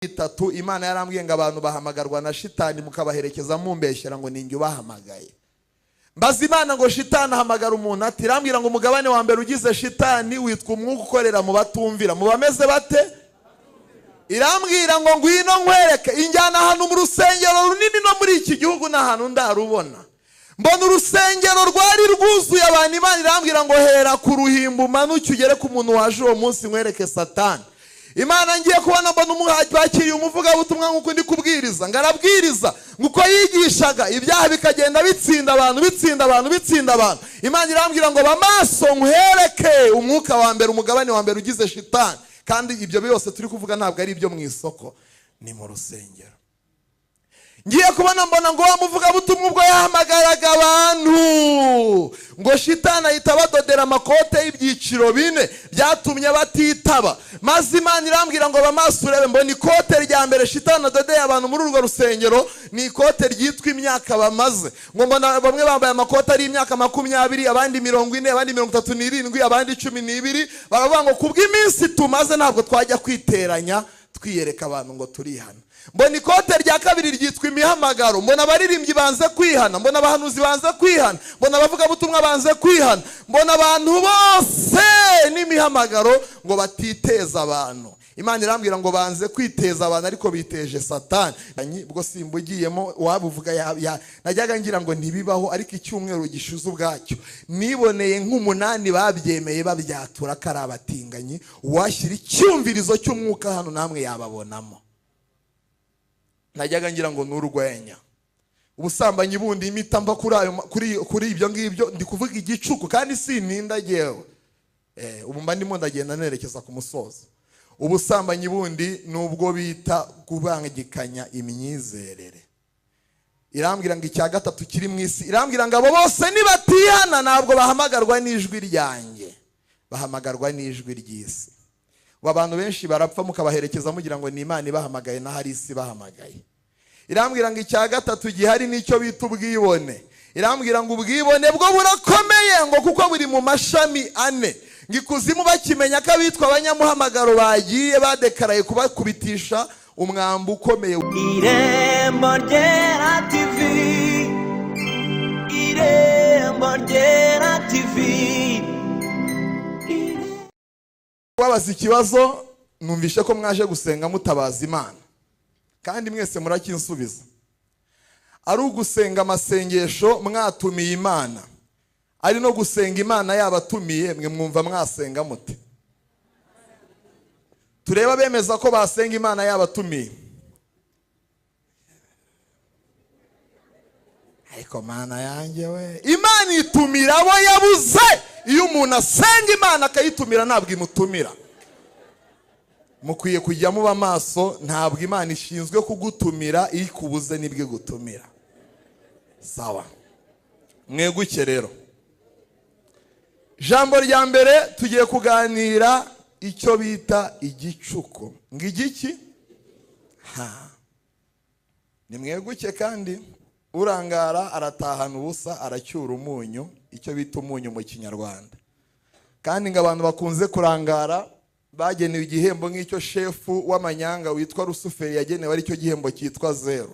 itatu Imana yarambwiye ngo abantu bahamagarwa na shitani mukabaherekeza mumbeshyera ngo ninjye ubahamagaye. Mbaza Imana ngo shitani ahamagara umuntu ati irambwira ngo umugabane wa mbere ugize shitani witwa umwuka ukorera mu batumvira. Mu bameze bate? Irambwira ngo ngwino nkwereke injyana hano mu rusengero runini no muri iki gihugu n'ahantu ndarubona. Mbona urusengero rwari rwuzuye abantu. Imana irambwira ngo hera ku ruhimbo umanuke ugere ku muntu waje uwo munsi nkwereke Satani. Imana ngiye kubona mbona umuhaji bakiriye umuvuga butumwa nkuko ndi kubwiriza ngarabwiriza nguko yigishaga ibyaha bikagenda bitsinda abantu. Imana irambwira ngo bamaso nkwereke umwuka wa mbere umugabane wa mbere ugize shitani. Kandi ibyo byose turi kuvuga ntabwo ari ibyo mu isoko, ni mu rusengero. Ngiye kubona mbona ngo wamuvuga butumwa ubwo yahamagaraga abantu ngo shitani ahita badodera amakote y'ibyiciro bine byatumye batitaba. Maze Imana irambwira ngo bamaso urebe mbona ikote rya mbere shitani adodeye abantu muri urwo rusengero ni ikote ryitwa imyaka bamaze. Ngo mbona bamwe bambaye amakote ari imyaka 20, abandi 40, abandi 37, abandi 12. Baravuga ngo kubw'iminsi tumaze ntabwo twajya kwiteranya twiyereka abantu ngo turi hano. Mbona ikote rya kabiri ryitwa imihamagaro. Mbona abaririmbyi banze kwihana, mbona abahanuzi banze kwihana, mbona abavuga butumwa banze kwihana, mbona abantu bose n'imihamagaro ngo batiteza abantu. Imana irambwira ngo banze kwiteza abantu ariko biteje Satani. Ubwo simbugiyemo wabuvuga najyaga ngira ngo ntibibaho, ariko icyumweru gishuze ubwacyo niboneye nk'umunani babyemeye babyatura karabatinganyi. Washyira icyumvirizo cy'umwuka hano namwe yababonamo. Najyaga ngira ngo n'urwenya ubusambanyi bundi imitamba kuri ibyo ngibyo ndi kuvuga igicuku kandi sininda yewe. Ubu mba ndimo ndagenda nerekeza ku musozo. Ubusambanyi bundi nubwo bita kubangikanya imyizerere. Irambwira ngo icya gatatu kiri mu isi, irambwira ngo abo bose nibatihana ntabwo bahamagarwa n'ijwi ryanjye, bahamagarwa n'ijwi ry'isi. Abantu benshi barapfa mukabaherekeza mugira ngo ni Imana ibahamagaye na hari isi bahamagaye. Irambwira ngo icya gatatu gihari nicyo bita ubwibone. Irambwira ngo ubwibone bwo burakomeye ngo kuko buri mu mashami 4. Ngikuzimu bakimenya ko abitwa abanyamuhamagaro bagiye badekaraye kubakubitisha umwambu ukomeye. Irembo Ryera TV, Irembo Ryera TV. Wabaza ikibazo numvishe ko mwaje gusenga mutabaza Imana kandi mwese murakinsubiza. Ari ugusenga amasengesho mwatumiye Imana, ari no gusenga Imana yabatumiye mwe mwumva mwasenga mute? Tureba bemeza ko basenga Imana yabatumiye. Ariko Mana yanjye we, Imana itumira abo yabuze. Iyo umuntu asenga Imana akayitumira ntabwo imutumira. Mukwiye kujya muba maso, ntabwo Imana ishinzwe kugutumira, ikubuze nibwe gutumira. Sawa, mweguke rero. Jambo rya mbere tugiye kuganira icyo bita igicuku. Ngigiki ni mweguke kandi urangara aratahana ubusa aracyura umunyu, icyo bita umunyu mu Kinyarwanda. Kandi ngo abantu bakunze kurangara bagenewe igihembo nk'icyo shefu w'amanyanga witwa Rusuferi yagenewe, ari cyo gihembo cyitwa 0.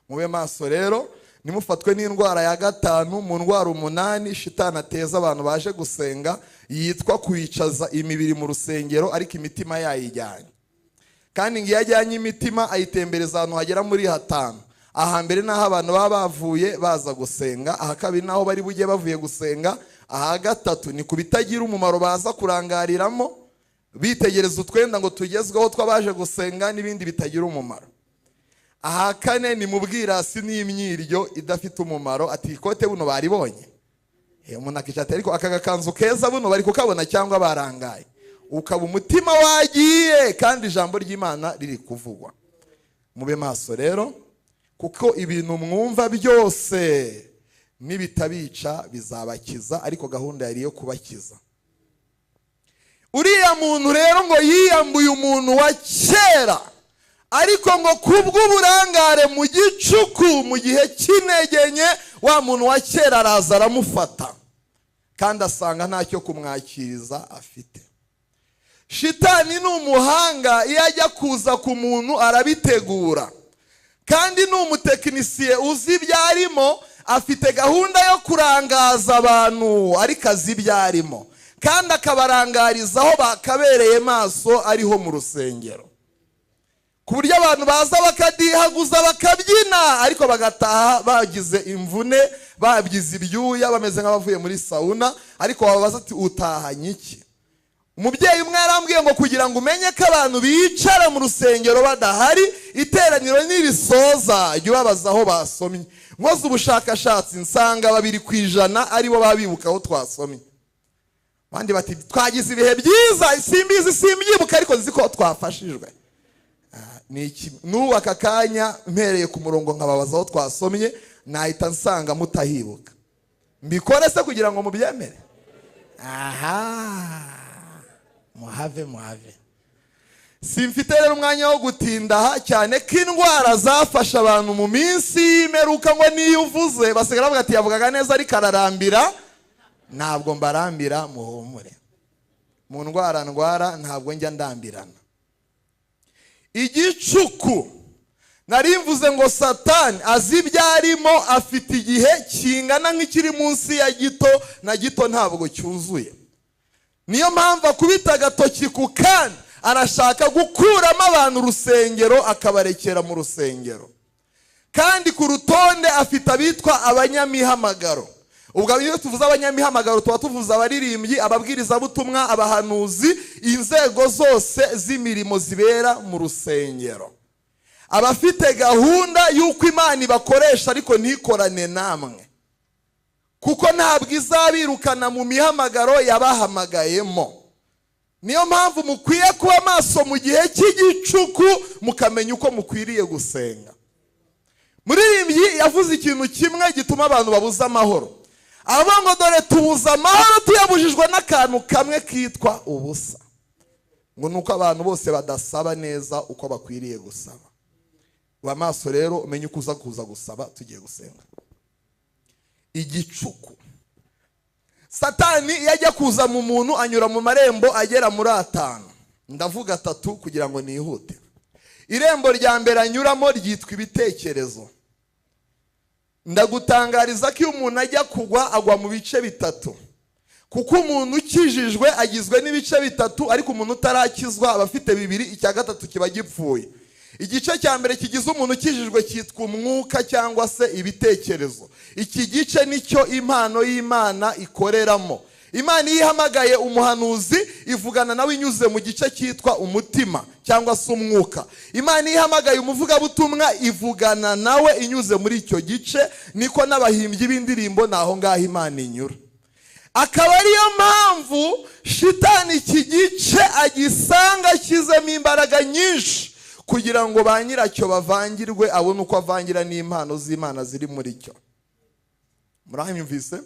Mube maso rero nimufatwe n'indwara ya 5 mu ndwara 8 shitani ateza abantu baje gusenga, yitwa kwicaza imibiri mu rusengero ariko imitima yayijyanye. Kandi ngiye ajyanye imitima ayitembereza ahantu hagera muri 5. Aha mbere naho abantu baba bavuye baza gusenga, aha kabiri naho bari bujye bavuye gusenga, aha gatatu ni kubitagira umumaro baza kurangariramo bitegereza utwenda ngo tugezweho twabaje gusenga n'ibindi bitagira umumaro. Aha kane ni mubwirasi n'imyiryo idafite umumaro. Ati ikote buno baribonye, umuntu akicata ariko akagakanzu keza buno bari kukabona cyangwa barangaye, ukaba umutima wagiye kandi ijambo ry'Imana riri kuvugwa. Mube maso rero kuko ibintu mwumva byose nibitabica bizabakiza, ariko gahunda yari yo kubakiza. Uriya muntu rero ngo yiyambuye umuntu wa kera, ariko ngo kubw'uburangare mu gicuku mu gihe cy'integenye wa muntu wa kera araza aramufata kandi asanga ntacyo kumwakiriza afite. Shitani ni umuhanga, iyo ajya kuza ku muntu arabitegura, kandi ni umutekinisiye uzi ibyo arimo, afite gahunda yo kurangaza abantu ariko azi ibyo arimo, kandi akabarangariza aho bakabereye maso ariho mu rusengero, ku buryo abantu baza bakadihaguza bakabyina ariko bagataha bagize imvune, babyize ibyuya, bameze nk'abavuye muri sauna, ariko wababaza ati utahanye iki? Umubyeyi umwe yarambwiye ngo kugira ngo umenye ko abantu bicara mu rusengero badahari, iteraniro nirisoza jya ubabaza aho basomye. Nkoze ubushakashatsi nsanga 2% aribo babibuka aho twasomye. Bandi bati twagize ibihe byiza, simbizi simbyibuka ariko nzi ko twafashijwe. N'ubu aka kanya mpereye ku murongo nkababaza aho twasomye, nahita nsanga mutahibuka. Mbikore se kugira ngo mubyemere? Aha, muhave. Simfite rero umwanya wo gutinda cyane ko indwara zafashe abantu mu minsi y'imperuka, ngo niyo uvuze basigara bavuga ati yavugaga neza ariko ararambira. Ntabwo mbarambira, muhumure. Mu ndwara ntabwo njya ndambirana. Igicuku nari mvuze ngo Satani azi ibyo arimo, afite igihe kingana nk'ikiri munsi ya gito, na gito ntabwo cyuzuye. Niyo mpamvu akubita agatoki ku kandi arashaka gukuramo abantu urusengero, akabarekera mu rusengero. Kandi ku rutonde afite abitwa abanyamihamagaro. Ubwo iyo tuvuze abanyamihamagaro tuba tuvuze abaririmbyi, ababwirizabutumwa, abahanuzi, inzego zose z'imirimo zibera mu rusengero. Abafite gahunda y'uko Imana ibakoresha ariko ntikorane namwe, kuko ntabwo izabirukana mu mihamagaro yabahamagayemo. Niyo mpamvu mukwiye kuba maso mu gihe cy'igicuku, mukamenya uko mukwiriye gusenga. Muririmbyi yavuze ikintu kimwe gituma abantu babuza amahoro. Avuga ngo dore tubuza amahoro tuyabujijwe n'akantu kamwe kitwa ubusa. Ngo nuko abantu bose badasaba neza uko bakwiriye gusaba. Wa maso rero umenye uko uza kuza gusaba tugiye gusenga. Igicuku. Satani yajya kuza mu muntu anyura mu marembo agera muri 5. Ndavuga 3 kugira ngo nihute. Irembo rya mbere anyuramo ryitwa ibitekerezo. Ndagutangariza ko iyo umuntu ajya kugwa agwa mu bice 3. Kuko umuntu ukijijwe agizwe n'ibice 3, ariko umuntu utarakizwa abafite 2, icya gatatu kiba gipfuye. Igice cya mbere kigize umuntu ukijijwe cyitwa umwuka cyangwa se ibitekerezo. Iki gice nicyo impano y'Imana ikoreramo. Imana yihamagaye umuhanuzi ivugana nawe inyuze mu gice cyitwa umutima cyangwa se umwuka. Imana yihamagaye umuvugabutumwa ivugana nawe inyuze muri icyo gice. Niko n'abahimbyi b'indirimbo naho ngaho Imana inyura. Akaba ariyo mpamvu Shitani iki gice agisanga kizemo imbaraga nyinshi, kugira ngo ba nyiracyo bavangirwe, abone uko avangira n'impano z'Imana ziri muri cyo. Murahimvise?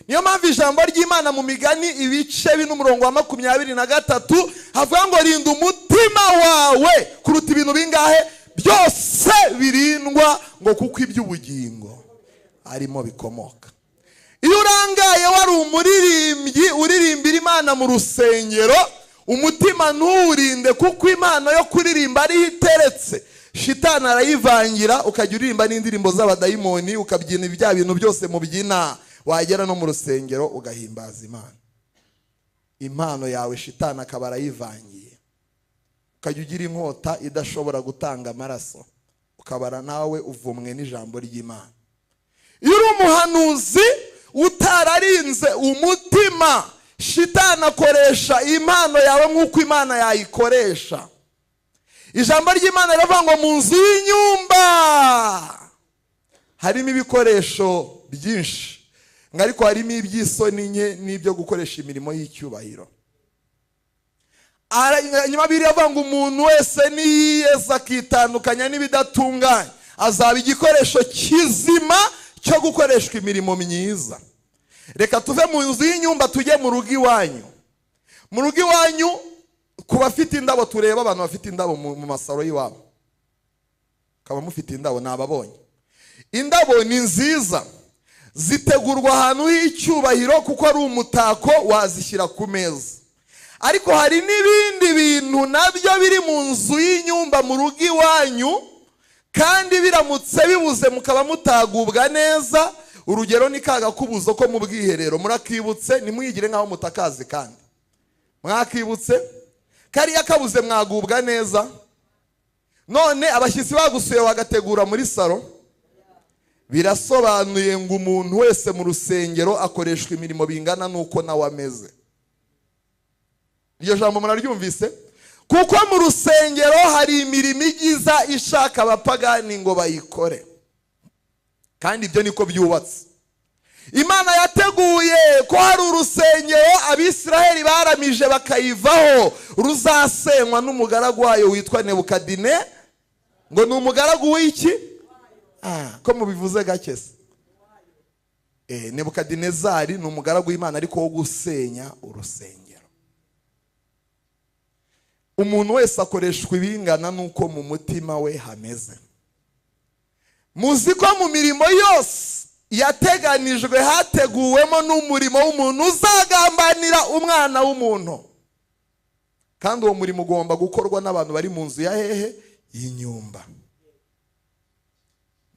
Niyo mpamvu ijambo ry'Imana mu Migani ibice 4:23 havuga ngo rinda umutima wawe kuruta ibintu bingahe byose birindwa, ngo kuko iby'ubugingo arimo bikomoka. Iyo urangaye wari umuririmbyi uririmbira Imana mu rusengero, umutima ntuwurinde, kuko impano yo kuririmba ari iteretse. Shitani arayivangira, ukajya uririmba n'indirimbo z'abadayimoni, ukabyina ibya bintu byose mubyina, wagera no mu rusengero ugahimbaza Imana. Impano yawe Shitani akaba arayivangiye, ukajya ugira inkota idashobora gutanga amaraso, ukabara nawe uvumwe n'ijambo ry'Imana. Iyo uri umuhanuzi utararinze umutima, Shitani akoresha impano yawe nk'uko Imana yayikoresha. Ijambo ry'Imana riravuga ngo mu nzu y'inyumba harimo ibikoresho byinshi, ariko harimo iby'isoni nke n'ibyo gukoresha imirimo y'icyubahiro. Nyuma biravuga ngo umuntu wese niyeza akitandukanya n'ibidatunganye azaba igikoresho kizima cyo gukoreshwa imirimo myiza. Reka tuve mu nzu y'inyumba tujye mu rugo iwanyu. Mu rugo iwanyu ku bafite indabo, tureba abantu bafite indabo mu masaro y'iwabo. Kaba mufite indabo nababonye. Indabo ni nziza, zitegurwa ahantu h'icyubahiro kuko ari umutako, wazishyira ku meza. ariko hari n'ibindi bintu nabyo biri mu nzu y'inyumba mu rugo iwanyu, kandi biramutse bibuze mukaba mutagubwa neza. Urugero ni kaga kubuzo ko mu bwiherero, murakibutse nimwigire nkaho mutakazi, kandi mwakibutse kariya kabuze mwagubwa neza. None abashyitsi bagusuye bagategura muri salo, birasobanuye ngo umuntu wese mu rusengero akoreshwa imirimo bingana nuko nawe ameze. Iryo jambo muraryumvise? Kuko mu rusengero hari imirimo igiza ishaka abapagani ngo bayikore, kandi ibyo niko byubatse. Imana yateguye ko hari urusengero Abisiraheli baramije bakayivaho, ruzasenywa n'umugaragu wayo witwa Nebukadine. Ngo ni umugaragu w'iki? Ko mubivuze gake se? Nebukadinezari ni umugaragu w'Imana ariko wo gusenya urusengero. Umuntu wese akoreshwa ibingana nuko mu mutima we hameze. Muzi ko mu mirimo yose yateganijwe hateguwemo n'umurimo w'umuntu uzagambanira umwana w'umuntu, kandi uwo murimo ugomba gukorwa n'abantu bari mu nzu ya hehe? Y'inyumba.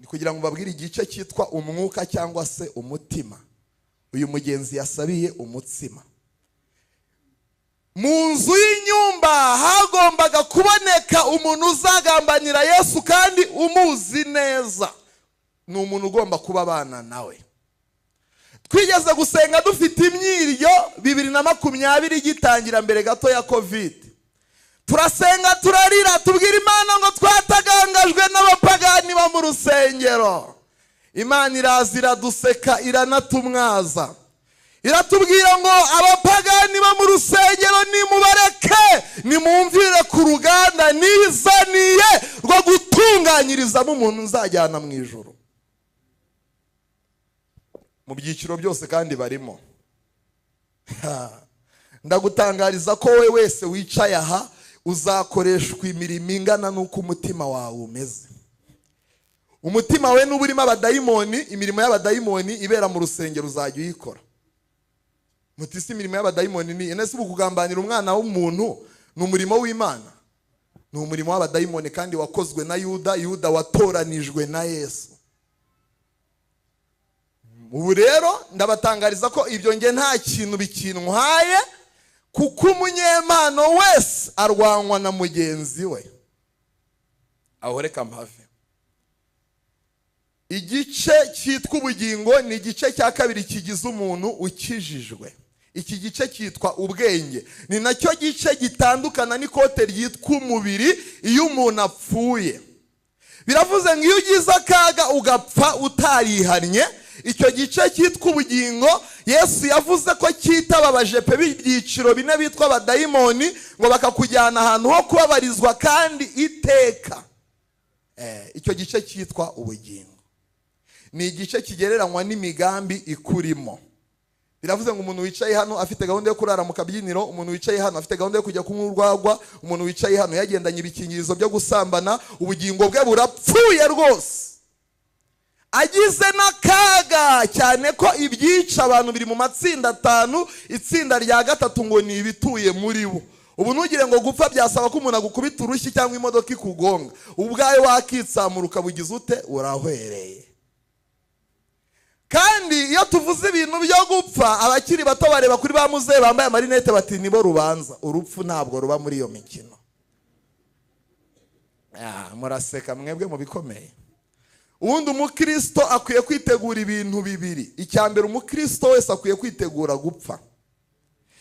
Ni kugira ngo babwire igice cyitwa umwuka cyangwa se umutima. Uyu mugenzi yasabiye umutsima. Mu nzu y'inyumba hagombaga kuboneka umuntu uzagambanira Yesu kandi umuzi neza. Ni umuntu ugomba kuba abana nawe. Twigeze gusenga dufite imyiryo 2020 gitangira mbere gato ya COVID. Turasenga turarira tubwira Imana ngo twatagangajwe n'abapagani bo mu rusengero. Imana irazira duseka iranatumwaza. Iratubwira ngo abapagani bo mu rusengero nimubareke, nimumvire ku ruganda nizaniye rwo gutunganyirizamo umuntu nzajyana mu ijuru. Mu byiciro byose kandi barimo. Ndagutangariza ko we wese wicaye aha uzakoreshwa imirimo ingana nuko umutima wawe umeze. Umutima we n'uburimo abadayimoni, imirimo y'abadayimoni ibera mu rusengero uzajya uyikora. Mutisi imirimo y'abadayimoni ni ene si kugambanira umwana w'umuntu, ni umurimo w'Imana. Ni umurimo w'abadayimoni kandi wakozwe na Yuda watoranijwe na Yesu. Ubu rero ndabatangariza ko ibyo nge nta kintu bikintwaye, kuko umunyempano wese arwanwa na mugenzi we. Aho reka mpave. Igice cyitwa ubugingo ni igice cya kabiri kigize umuntu ukijijwe. Iki gice cyitwa ubwenge. Ni nacyo gice gitandukana n'ikote ryitwa umubiri iyo umuntu apfuye. Biravuze ngo iyo ugize akaga ugapfa utarihannye, icyo gice cyitwa ubugingo Yesu yavuze ko cyitababaje pe b'ibyiciro bine bitwa abadayimoni, ngo bakakujyana ahantu ho kubabarizwa kandi iteka. Icyo gice cyitwa ubugingo ni igice kigereranywa n'imigambi ikurimo. Biravuze ngo umuntu wicaye hano afite gahunda yo kurara mu kabyiniro, umuntu wicaye hano afite gahunda yo kujya kunywa urwagwa, umuntu wicaye hano yagendanye ibikingirizo byo gusambana, ubugingo bwe burapfuye rwose. Agize n'akaga cyane ko ibyica abantu biri mu matsinda 5, itsinda rya gatatu ngo ni ibituye muri bo. Ubu ntugire ngo gupfa byasaba ko umuntu agukubita urushyi cyangwa imodoka ikugonga, ubwawe wakitsamura ukabugize ute? Urahwereye. Kandi iyo tuvuze ibintu byo gupfa, abakiri bato bareba kuri ba muzehe bambaye amarinete bati nibo rubanza. Urupfu ntabwo ruba muri iyo mikino. Muraseka mwebwe mu bikomeye. Ubundi umukristo akwiye kwitegura ibintu bibiri. Icyambere, umukristo wese akwiye kwitegura gupfa.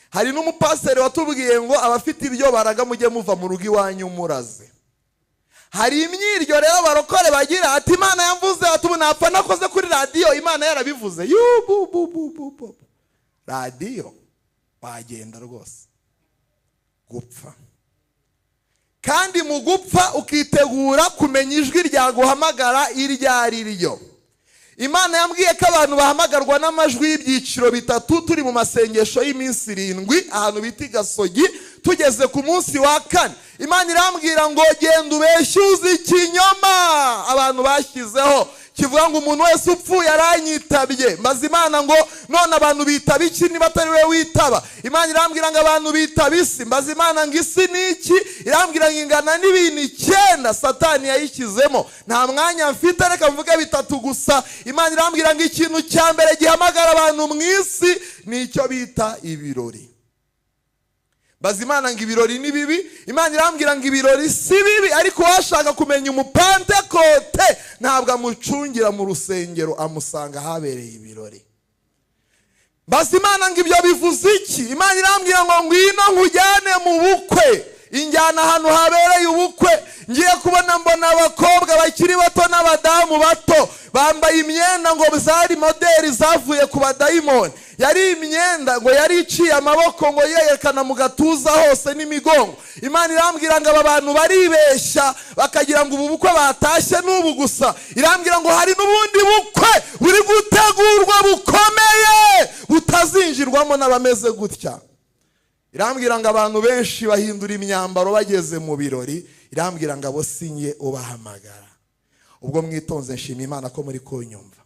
Hari n'umupasiteri watubwiye ngo abafite ibyo baraga mujye muva mu rugo iwanyu muraze. Hari imyiryo rero barokore bagira ati Imana yamvuze ati ubu napfa nakoze kuri radio, Imana yarabivuze. Radio wagenda rwose gupfa. Kandi mu gupfa ukitegura kumenya ijwi ryaguhamagara iryo ari ryo. Imana yambwiye ko abantu bahamagarwa n'amajwi y'ibyiciro bitatu. Turi mu masengesho y'iminsi 7 ahantu biti Gasogi, tugeze ku munsi wa 4 Imana irambwira ngo genda ubeshyuze ikinyoma. Abantu abantu bashyizeho kivuga ngo umuntu wese upfuye aranyitabye. Mbaza Imana ngo none abantu bitaba iki niba atari we witaba? Imana irambwira ngo abantu bitaba isi. Mbaza Imana ngo isi ni iki? Irambwira ngo ingana n'ibintu 9 Satani yayishyizemo. Nta mwanya mfite, reka mvuge bitatu gusa. Imana irambwira ngo ikintu cya mbere gihamagara abantu mu isi ni icyo bita ibirori. Mbaza Imana ngo ibirori ni bibi. Imana irambwira ngo ibirori si bibi, ariko washaka kumenya umupantekote ntabwo amucungira mu rusengero, amusanga habereye ibirori. Mbaza Imana ngo ibyo bivuze iki? Imana irambwira ngo ngwino nkujyane mu bukwe. Injyana ahantu habereye ubukwe, ngiye kubona mbona abakobwa bakiri bato n'abadamu bato bambaye imyenda ngo zari modeli zavuye ku badayimoni. Yari imyenda ngo yari iciye amaboko ngo yerekana mu gatuza hose n'imigongo. Imana irambwira ngo aba bantu baribeshya bakagira ngo ubu bukwe batashye n'ubu gusa. Irambwira ngo hari n'ubundi bukwe buri gutegurwa bukomeye butazinjirwamo n'abameze gutya. Irambwira ngo abantu benshi bahindura imyambaro bageze mu birori. Irambwira ngo abo sinye ubahamagara. Ubwo mwitonze nshima Imana ko muri kunyumva.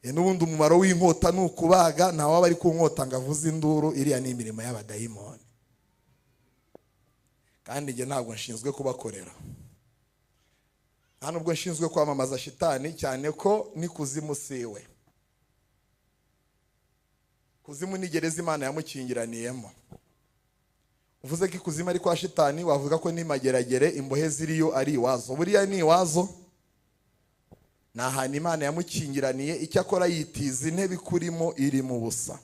N'ubundi umumaro w'inkota nukubaga, nta waba ari ku nkota ngo avuze induru. Iriya ni imirimo y'abadayimoni, kandi nge ntabwo nshinzwe kubakorera. Hano ubwo nshinzwe kwamamaza shitani, cyane ko ni kuzimu siwe. Kuzimu ni gereza Imana yamukingiraniyemo. Uvuze ko ikuzimu ari kwa shitani, wavuga ko ni mageragere imbohe ziriyo ari iwazo. Buriya ni iwazo, ni ahantu Imana yamukingiraniye. Icyakora yitiza intebe ikurimo iri mu busa.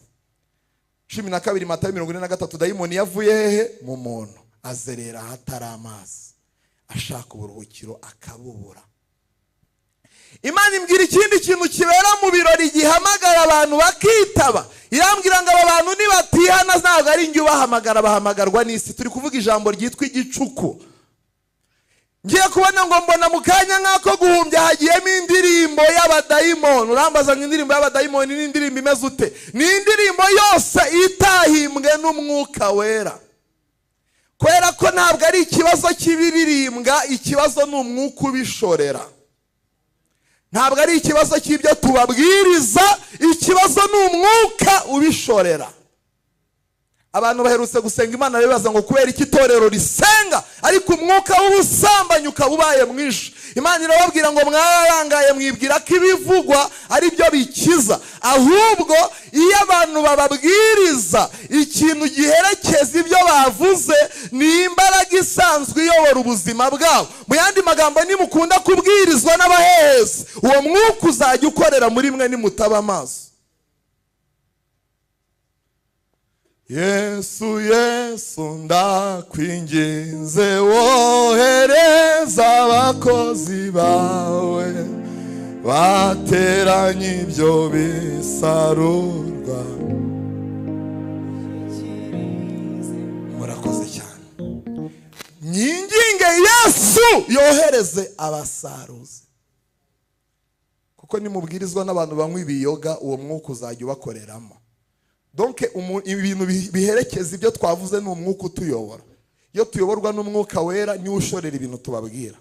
12 Matayo 43. Dayimoni yavuye hehe? Mu muntu. Azerera ahatari amazi, ashaka uburuhukiro akabubura. Imana imbwira ikindi kintu kibera mu birori gihamagara abantu bakitaba. Irambwira ngo aba bantu nibatihana ntabwo ari njye ubahamagara, bahamagarwa n'isi. Turi kuvuga ijambo ryitwa igicuku. Ngiye kubona ngo mbona mu kanya nk'ako guhumbya hagiyemo indirimbo y'abadayimoni. Urambaza ngo indirimbo y'abadayimoni ni indirimbo imeze ute? Ni indirimbo yose itahimbwe n'umwuka wera. Kwera ko ntabwo ari ikibazo cy'ibiririmbwa, ikibazo ni umwuka ubishorera. Ntabwo ari ikibazo cy'ibyo tubabwiriza, ikibazo ni umwuka ubishorera. Abantu baherutse gusenga Imana bibaza ngo kubera iki itorero risenga ariko umwuka w'ubusambanyi ukaba ubaye mwinshi. Imana irababwira ngo mwararangaye mwibwira ko ibivugwa ari byo bikiza. Ahubwo iyo abantu bababwiriza ikintu giherekeza ibyo bavuze ni imbaraga isanzwe iyobora ubuzima bwabo. Mu yandi magambo, nimukunda kubwirizwa n'abahehesi, uwo mwuka uzajya ukorera muri mwe nimutaba amaso. Yesu Yesu ndakwinginze, wohereza abakozi bawe bateranye ibyo bisarurwa. Murakoze cyane. Nyinginge Yesu yohereze abasaruzi, kuko nimubwirizwa n'abantu banywa ibiyoga uwo mwuka uzajya ubakoreramo. Donc ibintu biherekeza ibyo twavuze ni umwuka utuyobora. Iyo tuyoborwa n'umwuka wera niwe ushorera ibintu tubabwira.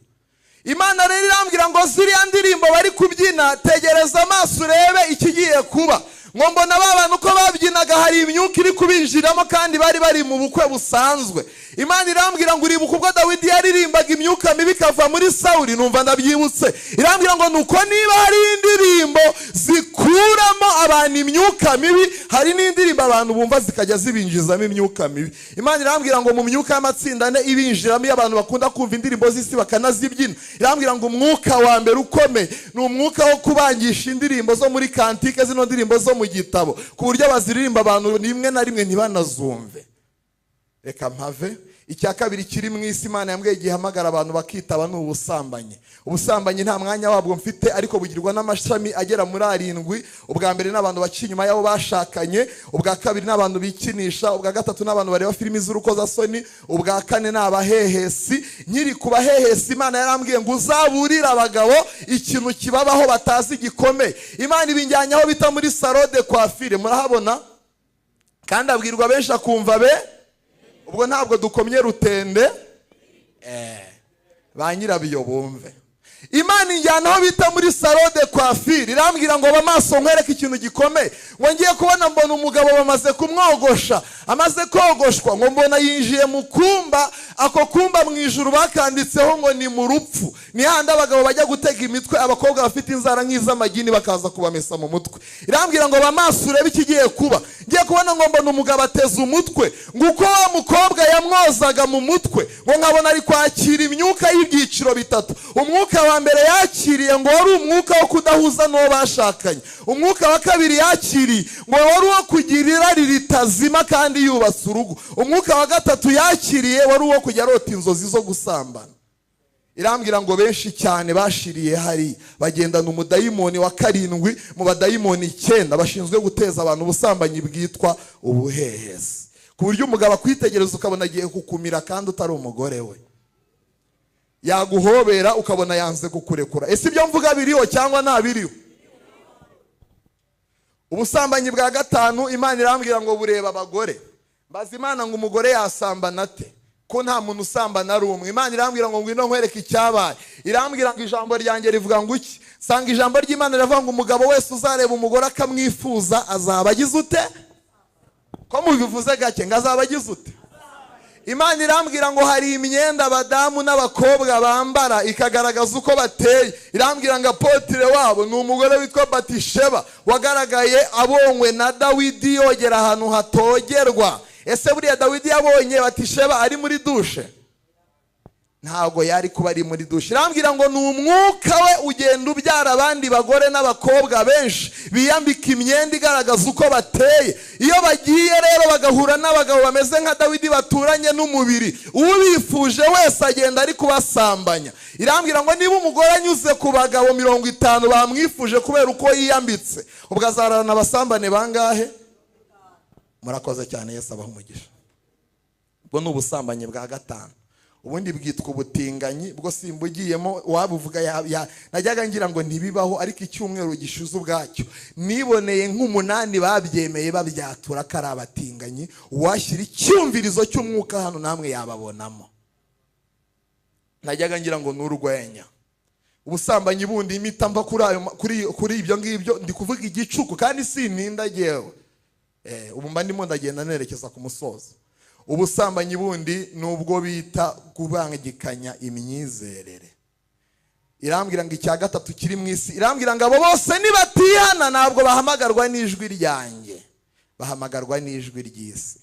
Imana rero irambwira ngo ziriya ndirimbo bari kubyina, tegereza amaso urebe ikigiye kuba. Ngo mbona abantu ko babyinaga hari imyuka iri kubinjiramo kandi bari mu bukwe busanzwe. Imana irambwira ngo uribuka ubwo Dawidi yaririmbaga imyuka mibi ikava muri Sawuli, numva ndabyibutse. Irambwira ngo nuko niba hari indirimbo zikuramo abantu imyuka mibi, hari n'indirimbo abantu bumva zikajya zibinjizamo imyuka mibi. Imana irambwira ngo mu myuka y'amatsinda ane ibinjiramo iyo abantu bakunda kumva indirimbo z'isi bakanazibyina. Irambwira ngo umwuka wa mbere ukomeye ni umwuka wo kubangisha indirimbo zo muri kantike, zino ndirimbo zo mu gitabo, ku buryo baziririmba abantu rimwe na rimwe ntibanazumve. Reka mpave. Icya kabiri kiri mu isi Imana yambwiye gihamagara abantu bakitaba ni ubusambanyi. Ubusambanyi nta mwanya wabwo mfite, ariko bugirwa n'amashami agera muri 7. Ubwa mbere n'abantu baci inyuma yabo bashakanye, ubwa kabiri n'abantu bikinisha, ubwa gatatu n'abantu bareba filimi z'urukozasoni, ubwa kane n'abahehesi. Nyiri kubahehesi Imana yarambwiye ngo uzaburira abagabo ikintu kibabaho batazi gikomeye. Imana ibinjyanyaho bita muri salon de coiffure, murahabona, kandi abwirwa benshi akumva be. Ubwo ntabwo dukomye rutende, ba nyirabiyo bumve. Imana injyana aho bita muri salon de coiffure, irambwira ngo bamaso nkwereke ikintu gikomeye. Ngo ngiye kubona mbona umugabo bamaze kumwogosha, amaze kogoshwa ngo mbona yinjiye mu kumba, ako kumba mu ijuru bakanditseho ngo ni mu rupfu. Ni handi abagabo bajya gutega imitwe abakobwa bafite inzara nk'iz'amagini bakaza kubamesa mu mutwe. Irambwira ngo bamaso urebe ikigiye kuba. Ngiye kubona ngo mbona umugabo ateze umutwe, ngo uko wa mukobwa yamwozaga mu mutwe, ngo nkabona ari kwakira imyuka y'ibyiciro bitatu. Umwuka wa mbere yakiriye ngo wari umwuka wo kudahuza n'uwo bashakanye. Umwuka wa kabiri yakiriye ngo wari uwo kugira irari ritazima kandi yubatse urugo. Umwuka wa gatatu yakiriye wari uwo kujya arota inzozi zo gusambana. Irambwira ngo benshi cyane bashiriye hari bagendana umudayimoni wa 7 mu badayimoni 9 bashinzwe guteza abantu ubusambanyi bwitwa ubuhehesi, ku buryo umugabo akwitegereza ukabona agiye kukumira kandi utari umugore we, yaguhobera ukabona yanze kukurekura. Ese ibyo mvuga biriho cyangwa nta biriho? Ubusambanyi bwa 5 Imana irambwira ngo bureba abagore. Mbaza Imana ngo umugore yasambana ate ko nta muntu usambana ari umwe? Imana irambwira ngo ngwino nkwereke icyabaye. Irambwira ngo ijambo ryanjye rivuga ngo iki? Sanga ijambo ry'Imana rivuga ngo umugabo wese uzareba umugore akamwifuza azaba agize ute? Ko mubivuze gake ngo azaba agize ute? Imana irambwira ngo hari imyenda abadamu n'abakobwa bambara ikagaragaza uko bateye. Irambwira ngo apotre wabo ni umugore witwa Batisheba wagaragaye abonywe na Dawidi yogera ahantu hatogerwa. Ese buriya Dawidi yabonye Batisheba ari muri dushe? Ntago yari kuba ari muri dushe. Irambwira ngo ni umwuka we ugenda ubyara abandi bagore n'abakobwa benshi biyambika imyenda igaragaza uko bateye. Iyo bagiye rero bagahura n'abagabo bameze nka Dawidi baturanye n'umubiri, ubifuje wese agenda ari kubasambanya. Irambwira ngo niba umugore anyuze ku bagabo 50 bamwifuje kubera uko yiyambitse, ubwo azarana abasambane bangahe? Murakoze cyane, Yesu abaho umugisha. Bwo n'ubusambanyi bwa 5. Ubundi bwitwa ubutinganyi, bwo simbugiyemo wabuvuga najyaga ngira ngo ntibibaho, ariko icyumweru gishuze ubwacyo niboneye nk'umunani babyemeye babyatura kari abatinganyi. Washyira icyumvirizo cy'umwuka hano namwe yababonamo. Najyaga ngira ngo n'urwenya. Ubusambanyi bundi imita mva kuri ibyo ngibyo ndi kuvuga igicuku kandi sininda yewe. Ubu mba ndimo ndagenda nerekeza ku musozo. Ubusambanyi bundi nubwo bita kubangikanya imyizerere. Irambwira ngo icya 3 kiri mu isi, irambwira ngo abo bose nibatihana ntabwo bahamagarwa n'ijwi ryanjye, bahamagarwa n'ijwi ry'isi.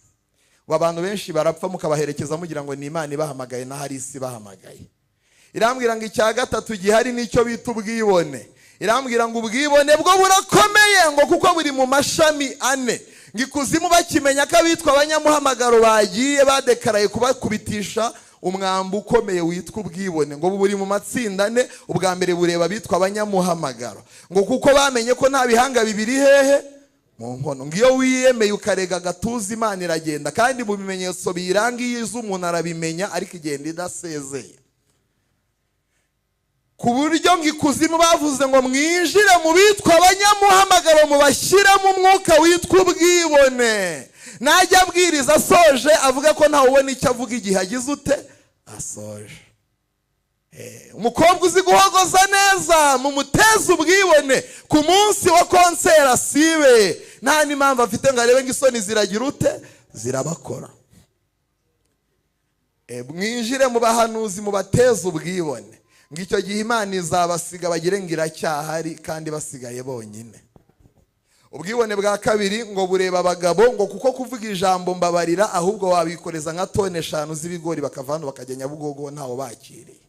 Abantu benshi barapfa mukabaherekeza mugira ngo ni Imana ibahamagaye na hari isi bahamagaye. Irambwira ngo icya 3 gihari nicyo bita ubwibone. Irambwira ngo ubwibone bwo burakomeye ngo kuko buri mu mashami 4. Ngikuzimu bakimenya ko abitwa abanyamuhamagaro bagiye badekaraye kubakubitisha umwambo ukomeye witwa ubwibone, ngo buri mu matsinda 4. Ubwa mbere bureba abitwa abanyamuhamagaro, ngo kuko bamenye ko nta bihanga bibiri hehe mu nkono. Ngiyo wiyemeye ukarega gatuza Imana iragenda, kandi mu bimenyetso biranga izo umuntu arabimenya ariko igenda idasezeye. Ku buryo ngikuzimu bavuze ngo mwinjire mu bitwa abanyamuhamagaro mubashyiramo umwuka witwa ubwibone. Najya abwiriza asoje avuga ko ntawe ubona icyo avuga igihe agize ute asoje. Umukobwa uzi guhogoza neza mumuteze ubwibone ku munsi wa konsera sibe, nta n'impamvu afite ngo arebe ngo isoni ziragira ute zirabakora. Mwinjire mu bahanuzi mubateze ubwibone, ngicyo gihe Imana izabasiga bagire ngo iracyahari kandi basigaye bonyine. Ubwibone bwa 2 ngo bureba abagabo, ngo kuko kuvuga ijambo mbabarira ahubwo wabikoreza nka tone 5 z'ibigori bakavana bakajya Nyabugogo ntawo bakiriye.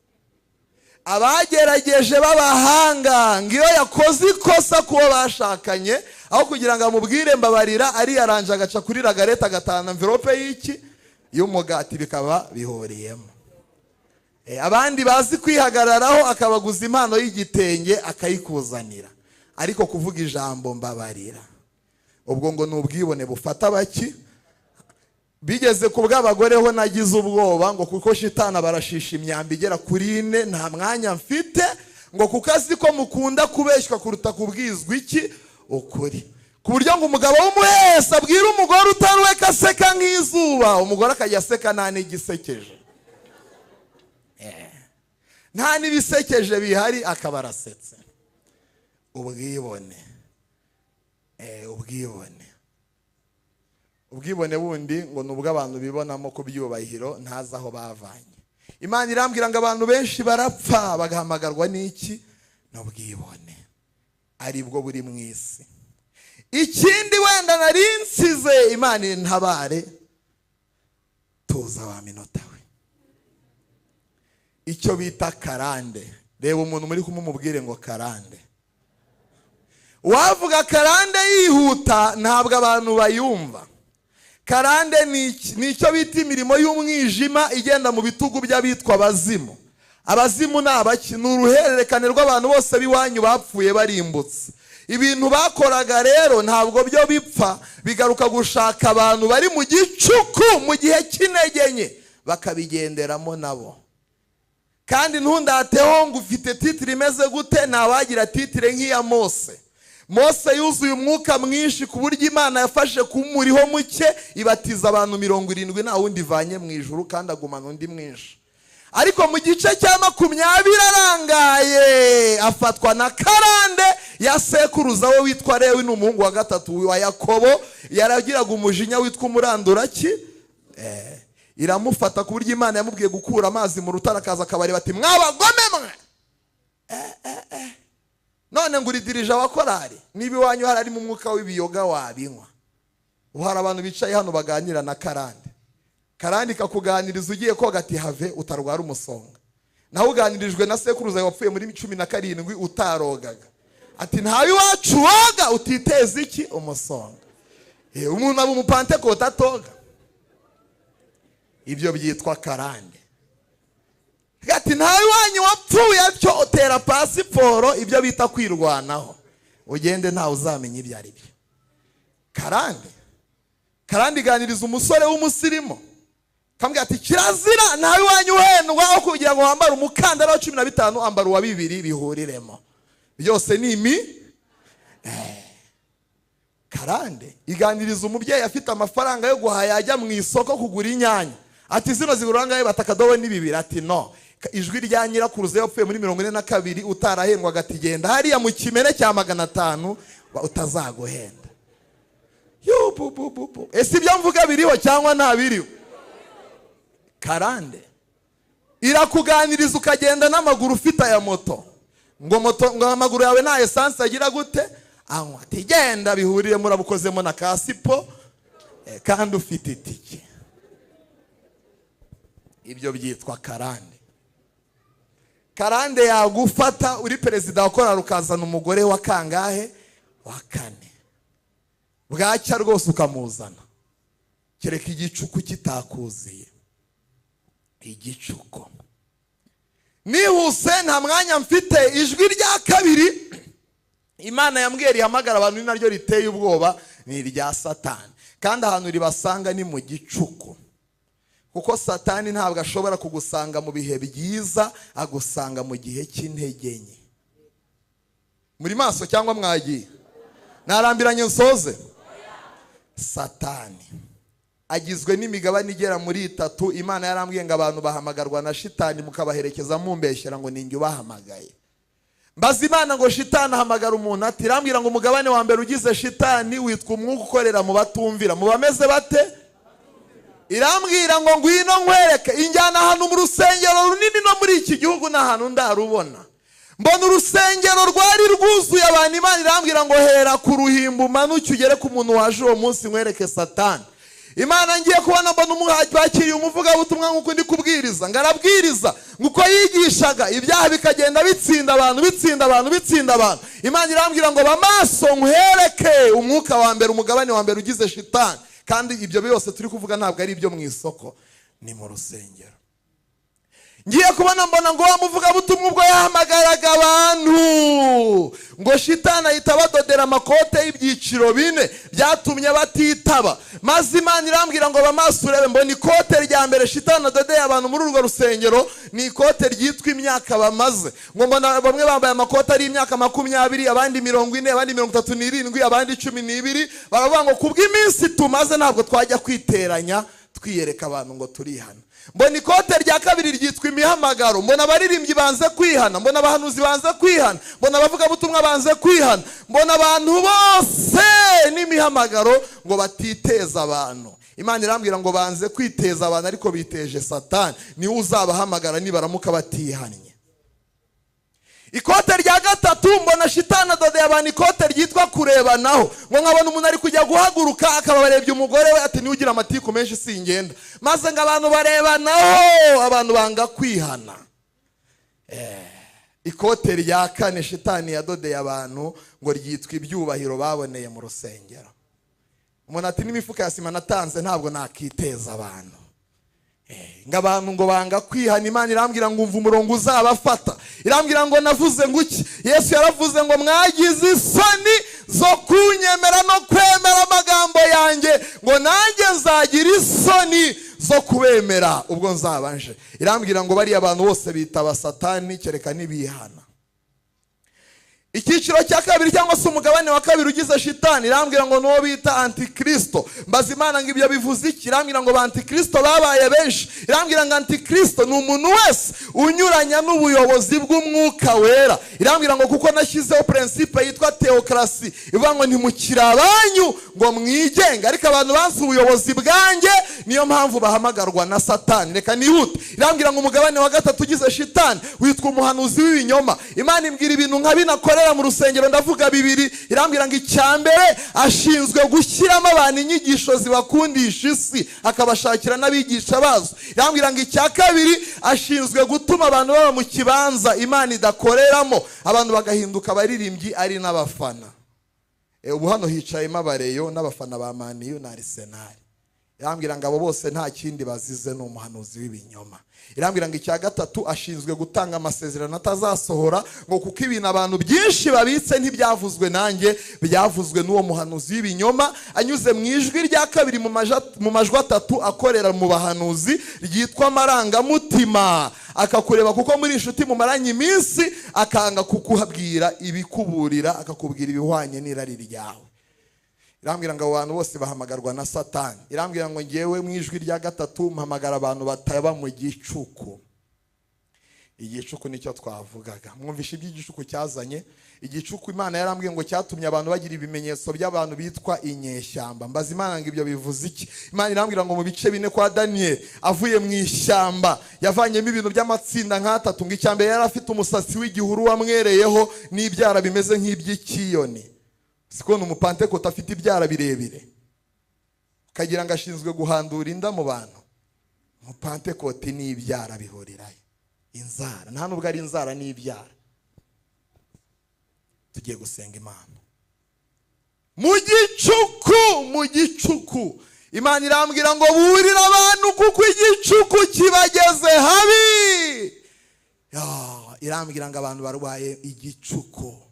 Abagerageje babahanga ngiyo yakoze ikosa kubo bashakanye, aho kugira ngo amubwire mbabarira ari yaranje agaca kuri ragareta agatana envelope y'iki y'umugati bikaba bihoriyemo. Abandi bazi kwihagararaho akabaguza impano y'igitenge akayikuzanira, ariko kuvuga ijambo mbabarira ubwo ngo n'ubwibone bufata baki. Bigeze ku bw'abagore ho nagize ubwoba, ngo kuko shitana barashisha imyambi igera kuri 4 nta mwanya mfite, ngo kuko azi ko mukunda kubeshywa kuruta kubwizwa iki ukuri, ku buryo ngo umugabo w'umuhese abwira umugore utaruwe kaseka nk'izuba, umugore akajya aseka nta n'igisekeje. nta n'ibisekeje bihari akaba arasetse. Ubwibone ubwibone bundi ngo nubwo abantu bibonamo ku byubahiro ntazi aho bavanye. Imana irambwira ngo abantu benshi barapfa bagahamagarwa n'iki? N'ubwibone, ari bwo buri mu isi. Ikindi wenda nari nsize, Imana intabare, tuza wa minota we, icyo bita karande. Reba umuntu muri kumumubwire ngo karande. Wavuga karande yihuta ntabwo abantu bayumva. Karande ni icyo bita imirimo y'umwijima igenda mu bitugu by'abitwa abazimu. Abazimu ni abaki? Ni uruhererekane rw'abantu bose b'iwanyu bapfuye barimbutse. Ibintu bakoraga rero ntabwo byo bipfa, bigaruka gushaka abantu bari mu gicuku mu gihe cy'intege nke bakabigenderamo nabo. Kandi ntundateho ngo ufite titire imeze gute, ntawagira titire nk'iya Mose. Mose yuzuye umwuka mwinshi ku buryo Imana yafashe kumuriho muke ibatiza abantu 70 nta wundi ivanye mu ijuru, kandi agumana undi mwinshi. Ariko mu gice cya 20 arangaye afatwa na karande ya sekuruza we witwa Lewi, n'umuhungu wa gatatu wa Yakobo. Yaragiraga umujinya witwa umuranduraki, iramufata ku buryo Imana yamubwiye gukura amazi mu rutare akaza akabareba ati mwabagome mwe. None nguridirije abakorari, niba iwanyu hari mu mwuka w'ibiyoga wabinywa. Uhari abantu bicaye hano baganira na karande. Karande kakuganiriza ugiye koga ati have utarwara umusonga. Naho uganirijwe na sekuruza wapfuye muri 17 utarogaga. Ati ntawe iwacu woga utiteza iki? Umusonga. Umuntu aba umupantekote atoga. Ibyo byitwa karande. Ati ntawe iwanyu wapfuye cyo utera pasiporo, ibyo bita kwirwanaho. Ugende ntawe uzamenya ibyo ari byo. Karande iganiriza umusore w'umusirimu. Kambwira ati kirazira ntawe iwanyu uhendwa aho kugira ngo wambare umukandara wa 15 ambara wa 2 bihuriremo. Byose ni karande iganiriza umubyeyi afite amafaranga yo guhaya ajya mu isoko kugura inyanya. Ati zino zigurangaye batakadowe n'ibibiri. Ati no, ijwi rya nyirakuruze yapfuye muri 42 utarahendwa gatigenda hariya mu kimene cya 500 utazaguhenda. Ese ibyo mvuga biriho cyangwa nta biriho? Karande irakuganiriza ukagenda n'amaguru ufite aya moto, ngo amaguru yawe nta essence agira gute? Anywa. Tigenda bihurire murabukozemo na kasipo kandi ufite itike. Ibyo byitwa karande. Karande yagufata uri perezida wa korali ukazana umugore wa kangahe? Wa 4. Bwacya rwose ukamuzana, kereka igicuku kitakuziye. Igicuko nihuse nta mwanya mfite. Ijwi rya kabiri Imana yambwiye rihamagara abantu, ni naryo riteye ubwoba, ni irya Satani. Kandi ahantu ribasanga ni mu gicuku, kuko Satani ntabwo ashobora kugusanga mu bihe byiza, agusanga mu gihe cy'intege nke. Muri maso cyangwa mwagiye? Narambiranye nsoze. Satani agizwe n'imigabane igera muri 3. Imana yarambwiye ngo abantu bahamagarwa na shitani mukabaherekeza mumbeshyera ngo ninjye ubahamagaye. Mbaza Imana ngo shitani ahamagara umuntu ati, irambwira ngo umugabane wa mbere ugize shitani witwa umwuka ukorera mu batumvira. Mu bameze bate? Irambwira ngo ngwino nkwereke. Injyana hano mu rusengero runini no muri iki gihugu n'ahantu ndarubona. Mbona urusengero rwari rwuzuye abantu. Imana irambwira ngo hera ku ruhimbo umanuke ugere ku muntu waje uwo munsi nkwereke Satani. Imana ngiye kubona mbona umuhaji bakiriye umuvugabutumwa nk'uko ndi kubwiriza, ngarabwiriza nguko yigishaga ibyaha bikagenda bitsinda abantu. Imana irambwira ngo bamaso nkwereke umwuka wa mbere, umugabane wa mbere ugize shitani. Kandi ibyo byose turi kuvuga ntabwo ari ibyo mu isoko, ni mu rusengero. Ngiye kubona mbona ngo umuvugabutumwa ubwo yahamagaraga abantu ngo shitani ahita badodera amakote y'ibyiciro 4 byatumye batitaba. Maze Imana irambwira ngo bamaso urebe, mbona ikote rya mbere shitani adodeye abantu muri urwo rusengero ni ikote ryitwa imyaka bamaze. Ngo mbona bamwe bambaye amakote ari imyaka 20, abandi 40, abandi 37, abandi 12. Baravuga ngo kubw'iminsi tumaze ntabwo twajya kwiteranya twiyereka abantu ngo turihana. Mbona ikote rya kabiri ryitwa imihamagaro. Mbona abaririmbyi banze kwihana, mbona abahanuzi banze kwihana, mbona abavugabutumwa banze kwihana, mbona abantu bose n'imihamagaro ngo batiteza abantu. Imana irambwira ngo banze kwiteza abantu ariko biteje Satani, niwe uzabahamagara nibaramuka batihannye. Ikote rya gatatu mbona shitani adodeye abantu ikote ryitwa kurebanaho. Ngo nkabona umuntu ari kujya guhaguruka akaba barebye umugore we ati niwe ugira amatiku menshi singenda, maze ngo abantu barebanaho, abantu banga kwihana. Ikote rya kane shitani yadodeye abantu ngo ryitwa ibyubahiro baboneye mu rusengero. Umuntu ati n'imifuka ya sima natanze ntabwo nakiteza abantu. Ngabantu ngo banga kwihana. Imana irambwira ngo umva umurongo uzabafata. Irambwira ngo navuze ngo iki? Yesu yaravuze ngo mwagize isoni zo kunyemera no kwemera amagambo yanjye, ngo nanjye nzagira isoni zo kubemera ubwo nzabanje. Irambwira ngo bari abantu bose bitaba Satani kereka nibihana. Icyiciro cya kabiri cyangwa se umugabane wa kabiri ugize shitani irambwira ngo nuwo bita antikristo. Mbaza Imana ngo ibyo bivuze iki? Irambwira ngo antikristo babaye benshi. Irambwira ngo antikristo ni umuntu wese unyuranya n'ubuyobozi bw'umwuka wera. Irambwira ngo kuko nashyizeho principe yitwa theocracy, ivuga ngo ntimukira abanyu ngo mwigenga, ariko abantu banze ubuyobozi bwanjye niyo mpamvu bahamagarwa na Satani. Reka nihute. Irambwira ngo umugabane wa gatatu ugize shitani witwa umuhanuzi w'ibinyoma. Imana imbwira ibintu nka binakorera mu rusengero, ndavuga bibiri. Irambwira ngo icyambere ashinzwe gushyiramo abantu inyigisho zibakundisha isi, akabashakira n'abigisha bazo. Irambwira ngo icya kabiri ashinzwe gutuma abantu baba mu kibanza Imana idakoreramo, abantu bagahinduka abaririmbyi ari n'abafana. Ubu hano hicayemo abareyo n'abafana ba Man U na Arsenal. Irambwira ngo abo bose nta kindi bazize ni umuhanuzi w'ibinyoma. Irambwira ngo icya gatatu ashinzwe gutanga amasezerano atazasohora, ngo kuko ibintu abantu byinshi babitse ntibyavuzwe nanjye, byavuzwe n'uwo muhanuzi w'ibinyoma anyuze mu ijwi rya kabiri mu majwi atatu akorera mu bahanuzi ryitwa amarangamutima. Akakureba kuko muri inshuti mumaranye iminsi, akanga kukuhabwira ibikuburira, akakubwira ibihwanye n'irari ryawe. Irambwira ngo abantu bose bahamagarwa na Satani. Irambwira ngo ngewe mu ijwi rya gatatu mpamagara abantu bataba mu gicuku. Igicuku nicyo twavugaga. Mwumvishe iby'igicuku cyazanye. Igicuku Imana yarambwiye ngo cyatumye abantu bagira ibimenyetso by'abantu bitwa inyeshyamba. Mbaza Imana ngo ibyo bivuze iki? Imana irambwira ngo mu bice bine kwa Daniel avuye mu ishyamba yavanyemo ibintu by'amatsinda nk'atatu. Ngo icyambere yari afite umusatsi w'igihuru wamwereyeho n'ibyara bimeze nk'iby'ikiyoni. Sikoni umupantekote afite ibyara birebire, kagira ngo ashinzwe guhandura inda mu bantu. Umupantekote n'ibyara bihurirayo, inzara. Nta nubwo ari inzara n'ibyara. Tugiye gusenga Imana mu gicuku. Imana irambwira ngo burira abantu kuko igicuku kibageze habi. Irambwira ngo abantu barwaye igicuku.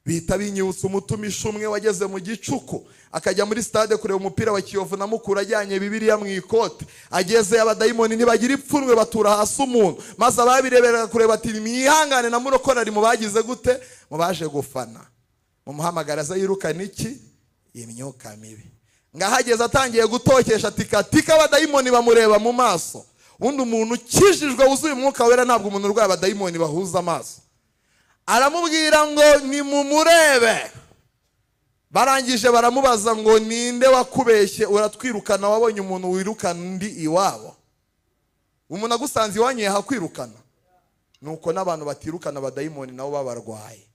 Bita binyibutsa umutumisha umwe wageze mu gicuku akajya muri stade kureba umupira wa Kiyovu na Mukura ajyanye Bibiliya mu ikote. Ageze abadayimoni ntibagira ipfunwe batura hasi umuntu, maze ababirebera kureba ati mwihangane na murokora ari mu bagize gute, mu baje gufana. Mu muhamagara za yirukana iki? Imyuka mibi. Ngahageze atangiye gutokesha tika abadayimoni bamureba mu maso. Ubundi umuntu ukijijwe wuzuye umwuka wera ntabwo umuntu urwaye abadayimoni bahuza amaso. Aramubwira ngo nimumurebe. Barangije baramubaza ngo ninde wakubeshye uratwirukana wabonye umuntu wirukana undi iwabo? Umuntu agusanze iwanyu yahakwirukana. Nuko n'abantu batirukana abadayimoni nabo babarwaye.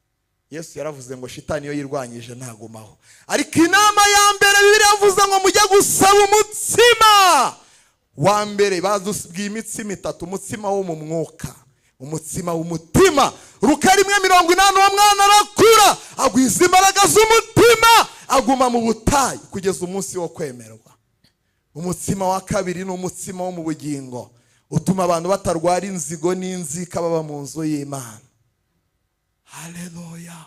Yesu yaravuze ngo shitani yo yirwanyije ntagumaho. Ariko inama ya mbere Bibiliya yavuze ngo mujye gusaba umutsima wa mbere. Badusibwiye imitsima itatu: umutsima wo mu mwuka, umutsima w'umutima. Luka 1:80 uwo mwana arakura agwiza imbaraga z'umutima, aguma mu butayu kugeza umunsi wo kwemerwa. Umutsima wa kabiri ni umutsima wo mu bugingo, utuma abantu batarwara inzigo n'inzika baba mu nzu y'Imana. Haleluya.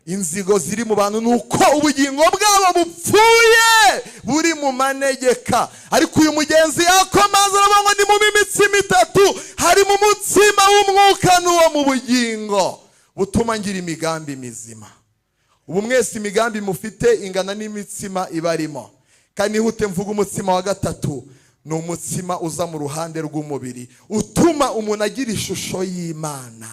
Inzigo ziri mu bantu nuko ubugingo bwabo bupfuye buri mu manegeka. Ariko uyu mugenzi yakomaza aravuga ni mu mitsima itatu harimo umutsima w'umwuka n'uwo mu bugingo butuma ngira imigambi mizima. Ubu mwese imigambi mufite ingana n'imitsima ibarimo. Kandi hute mvuga umutsima wa gatatu ni umutsima uza mu ruhande rw'umubiri utuma umuntu agira ishusho y'Imana.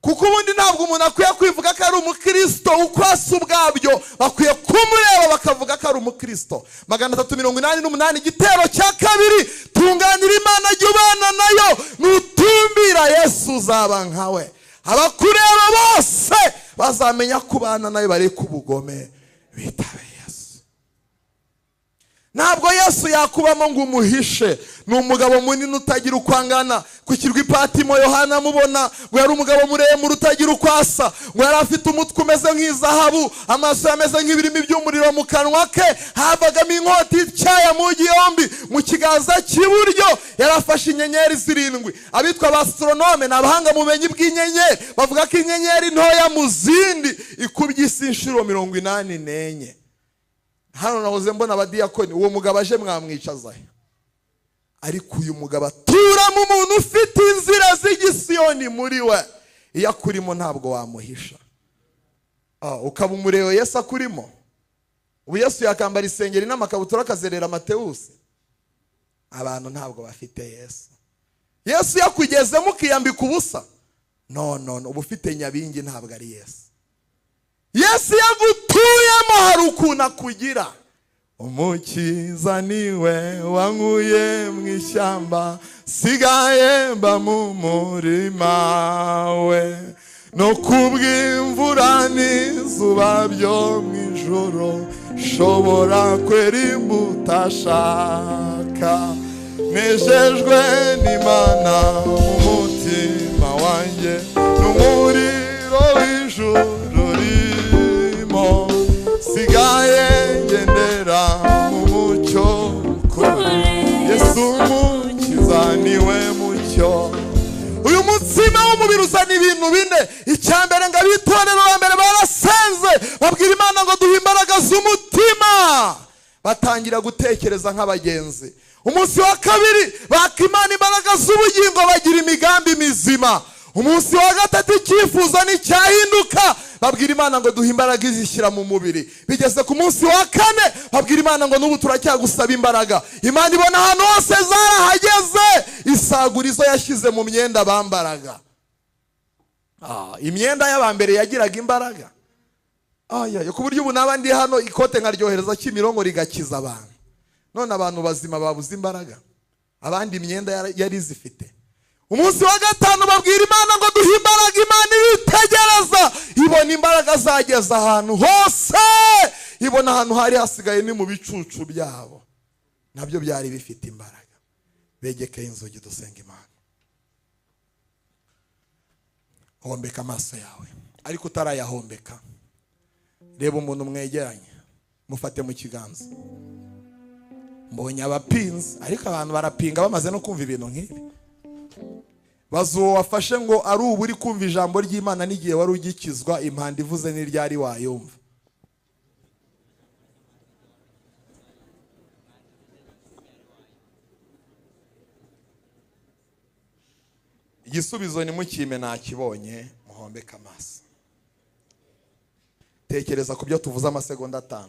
Kuko ubundi ntabwo umuntu akwiye kwivuga ko ari umukristo uko asa ubwabyo, bakwiye kumureba bakavuga ko ari umukristo. 388 igitero cya kabiri, tunganira Imana jya ubana nayo, nutumbira Yesu uzaba nkawe. Abakureba bose bazamenya kubana nayo bari kubugome bitabe Yesu. Ntabwo Yesu yakubamo ngo umuhishe. Ni umugabo munini utagira uko angana. Ku kirwa Patimo Yohana mubona ngo yari umugabo muremure utagira uko asa, ngo yari afite umutwe umeze nk'izahabu, amaso yameze nk'ibirimi by'umuriro mu kanwa ke, havagamo inkota icyaya mu gihombi, mu kiganza cy'iburyo yari afashe inyenyeri 7. Abitwa abastronome n'abahanga mu bumenyi bw'inyenyeri bavuga ko inyenyeri ntoya mu zindi ikubye isi inshuro 84. Hano nahoze mbona abadiyakoni, uwo mugabo aje mwamwicaza. Ariko uyu mugabo aturamo umuntu ufite inzira z'igisiyoni muri we. Iyo akurimo ntabwo wamuhisha. Ukaba umureba Yesu akurimo. Ubu Yesu yakambara isengeri n'amakabutura akazerera Matewusi. Abantu ntabwo bafite Yesu. Yesu yakugezemo ukiyambika ubusa. No, ubu ufite nyabingi ntabwo ari Yesu. Yesu yagutuyemo hari ukuntu akugira. Umukiza niwe wankuye mu ishyamba, sigaye mba mu murima we, no kubw'imvura n'izuba byo mu ijoro shobora kwera imbuto ashaka. Nejejwe n'Imana mu mutima wanjye, n'umuriro w'ijuru rimo, sigaye ngendera mu mucyo kuri Yesu umukiza niwe mucyo. Uyu mutsima w'umubiri uzana ibintu bine. Icyambere ngo abitorero bambere barasenze babwira Imana ngo duhe imbaraga z'umutima, batangira gutekereza nk'abagenzi. Umunsi wa kabiri baka Imana imbaraga z'ubugingo, bagira imigambi mizima. Umunsi wa gatatu icyifuzo nicyahinduka, babwira Imana ngo duhe imbaraga izishyira mu mubiri. Bigeze ku munsi wa kane babwira Imana ngo n'ubu turacyagusaba imbaraga. Imana ibona ahantu hose zarahageze, isagura izo yashyize mu myenda bambaraga. Imyenda y'abambere yagiraga imbaraga. Ku buryo ubu n'abandi hano ikote nkaryohereza Kimironko rigakiza abantu. None abantu bazima babuze imbaraga, abandi imyenda yari zifite. Umunsi wa gatanu babwira Imana ngo duhe imbaraga. Imana iritegereza ibona imbaraga zageze ahantu hose, ibona ahantu hari hasigaye ni mu bicucu byabo, nabyo byari bifite imbaraga. Begekeye inzugi dusenga Imana. Hombeka amaso yawe, ariko utarayahombeka reba umuntu mwegeranye, mufate mu kiganza. Mbonye abapinzi, ariko abantu barapinga bamaze no kumva ibintu nk'ibi. Bazuwo wafashe ngo ari ubu uri kumva ijambo ry'Imana n'igihe wari ugikizwa, impanda ivuze n'iryari wayumva. Igisubizo nimukime nakibonye, muhombeka amaso. Tekereza ku byo tuvuze amasegonda 5.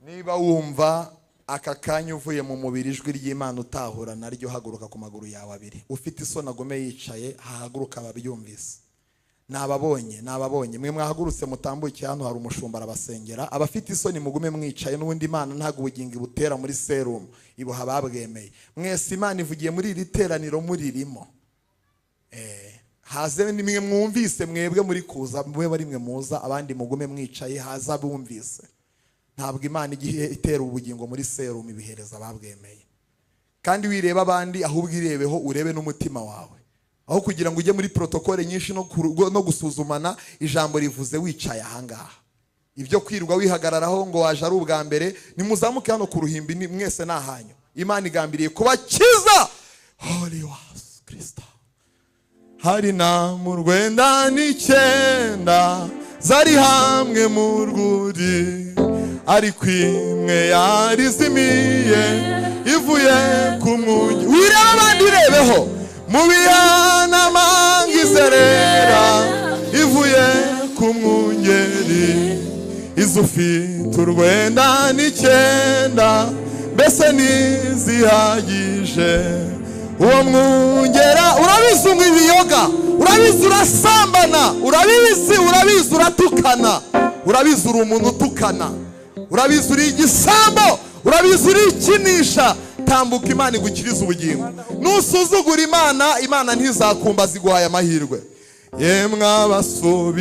Niba wumva aka kanya uvuye mu mubiri ijwi ry'Imana utahura naryo, haguruka ku maguru yawe abiri. Ufite isoni agome yicaye, hahaguruka ababyumvise. Nababonye mwe mwahagurutse mutambuke hano, hari umushumba arabasengera. Abafite isoni mugume mwicaye, n'ubundi Imana ntago ubugingo ibutera muri serumu, ibuha babwemeye. Mwese Imana ivugiye muri iri teraniro muririmo. Haze nimwe mwumvise, mwebwe muri kuza mwe bari mwe muza, abandi mugume mwicaye, haza bumvise. Ntabwo Imana igihe itera ubugingo muri serumu ibihereza babwemeye. Kandi wireba abandi, ahubwo irebeho urebe n'umutima wawe. Aho kugira ngo ujye muri protokole nyinshi no gusuzumana, ijambo rivuze wicaye ahangaha. Ibyo kwirwa wihagararaho ngo waje ari ubwa mbere, nimuzamuke hano ku ruhimbi mwese nahanyu. Imana igambiriye kubakiza. Holy was Kristo. Hari na mu Rwenda n'icyenda zari hamwe mu rwuri, ariko imwe yarizimiye ivuye ku mwungi. Wireba abandi urebeho. Mu bihana mangizerera ivuye ku mwungeri, urabizi ufite urwenda n'icyenda mbese ntizihagije uwo mwungera urabizi unywa ibiyoga urabizi urasambana urabizi uratukana urabizi uri umuntu utukana urabizi uri igisambo urabizi uri ikinisha tambuka Imana igukiriza ubugingo nusuzugura Imana ntizakumba ziguhaye amahirwe yemwe abasubi